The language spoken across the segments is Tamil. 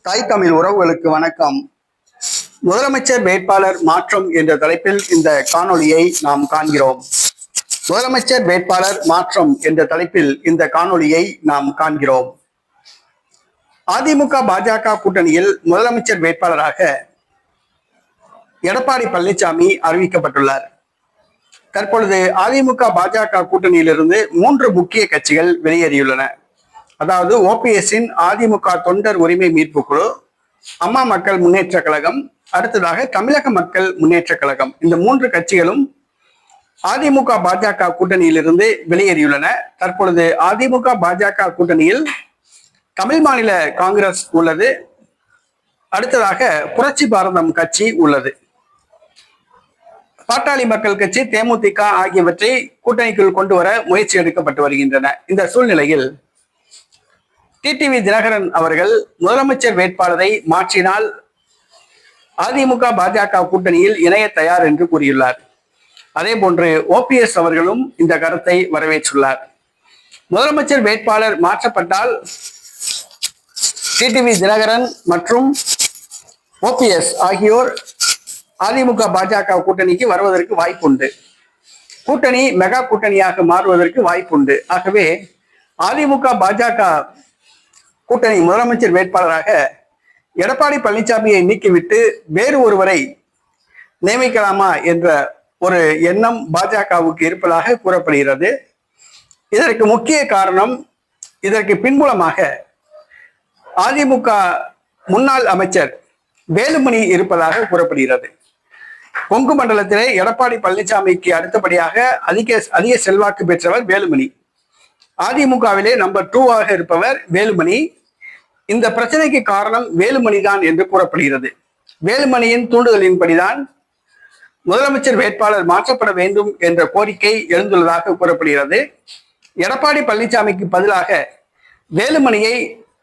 தாய் தமிழ் உறவுகளுக்கு வணக்கம். முதலமைச்சர் வேட்பாளர் மாற்றம் என்ற தலைப்பில் இந்த காணொளியை நாம் காண்கிறோம். முதலமைச்சர் வேட்பாளர் மாற்றம் என்ற தலைப்பில் இந்த காணொளியை நாம் காண்கிறோம். அதிமுக பாஜக கூட்டணியில் முதலமைச்சர் வேட்பாளராக எடப்பாடி பழனிசாமி அறிவிக்கப்பட்டுள்ளார். தற்பொழுது அதிமுக பாஜக கூட்டணியிலிருந்து 3 முக்கிய கட்சிகள் வெளியேறியுள்ளன. அதாவது ஓபிஎஸ்ஸின் அதிமுக தொண்டர் உரிமை மீட்பு குழு, அம்மா மக்கள் முன்னேற்ற கழகம், அடுத்ததாக தமிழக மக்கள் முன்னேற்ற கழகம். இந்த 3 கட்சிகளும் அதிமுக பாஜக கூட்டணியிலிருந்து வெளியேறியுள்ளன. தற்பொழுது அதிமுக பாஜக கூட்டணியில் தமிழ் மாநில காங்கிரஸ் உள்ளது. அடுத்ததாக புரட்சி பாரதம் கட்சி உள்ளது. பாட்டாளி மக்கள் கட்சி, தேமுதிக ஆகியவற்றை கூட்டணிக்குள் கொண்டு வர முயற்சி எடுக்கப்பட்டு வருகின்றன. இந்த சூழ்நிலையில் டிடிவி தினகரன் அவர்கள் முதலமைச்சர் வேட்பாளரை மாற்றினால் அதிமுக பாஜக கூட்டணியில் இணைய தயார் என்று கூறியுள்ளார். அதே போன்று ஓபிஎஸ் அவர்களும் இந்த கருத்தை வரவேற்றுள்ளார். முதலமைச்சர் வேட்பாளர் மாற்றப்பட்டால் டிடிவி தினகரன் மற்றும் ஓபிஎஸ் ஆகியோர் அதிமுக பாஜக கூட்டணிக்கு வருவதற்கு வாய்ப்புண்டு. கூட்டணி மெகா கூட்டணியாக மாறுவதற்கு வாய்ப்புண்டு. ஆகவே அதிமுக பாஜக கூட்டணி முதலமைச்சர் வேட்பாளராக எடப்பாடி பழனிசாமியை நீக்கிவிட்டு வேறு ஒருவரை நியமிக்கலாமா என்ற ஒரு எண்ணம் பாஜகவுக்கு இருப்பதாக கூறப்படுகிறது. இதற்கு முக்கிய காரணம், இதற்கு பின்புலமாக அதிமுக முன்னாள் அமைச்சர் வேலுமணி இருப்பதாக கூறப்படுகிறது. கொங்கு மண்டலத்திலே எடப்பாடி பழனிசாமிக்கு அடுத்தபடியாக அதிக செல்வாக்கு பெற்றவர் வேலுமணி. அதிமுகவிலே நம்பர் 2 இருப்பவர் வேலுமணி. இந்த பிரச்சனைக்கு காரணம் வேலுமணி தான் என்று கூறப்படுகிறது. வேலுமணியின் தூண்டுதலின்படிதான் முதலமைச்சர் வேட்பாளர் மாற்றப்பட வேண்டும் என்ற கோரிக்கை எழுந்துள்ளதாக கூறப்படுகிறது. எடப்பாடி பழனிசாமிக்கு பதிலாக வேலுமணியை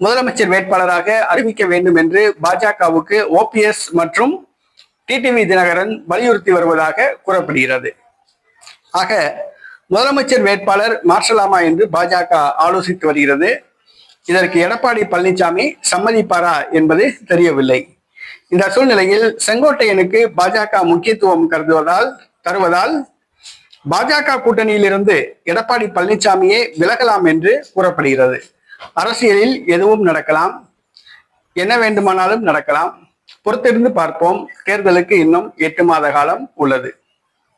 முதலமைச்சர் வேட்பாளராக அறிவிக்க வேண்டும் என்று பாஜகவுக்கு ஓபிஎஸ் மற்றும் டிடிவி தினகரன் வலியுறுத்தி வருவதாக கூறப்படுகிறது. ஆக முதலமைச்சர் வேட்பாளர் மாற்றலாமா என்று பாஜக ஆலோசித்து வருகிறது. இதற்கு எடப்பாடி பழனிசாமி சம்மதிப்பாரா என்பது தெரியவில்லை. இந்த சூழ்நிலையில் செங்கோட்டையனுக்கு பாஜக முக்கியத்துவம் தருவதால் பாஜக கூட்டணியிலிருந்து எடப்பாடி பழனிசாமியே விலகலாம் என்று கூறப்படுகிறது. அரசியலில் எதுவும் நடக்கலாம், என்ன வேண்டுமானாலும் நடக்கலாம். பொறுத்திருந்து பார்ப்போம். தேர்தலுக்கு இன்னும் 8 மாத காலம் உள்ளது.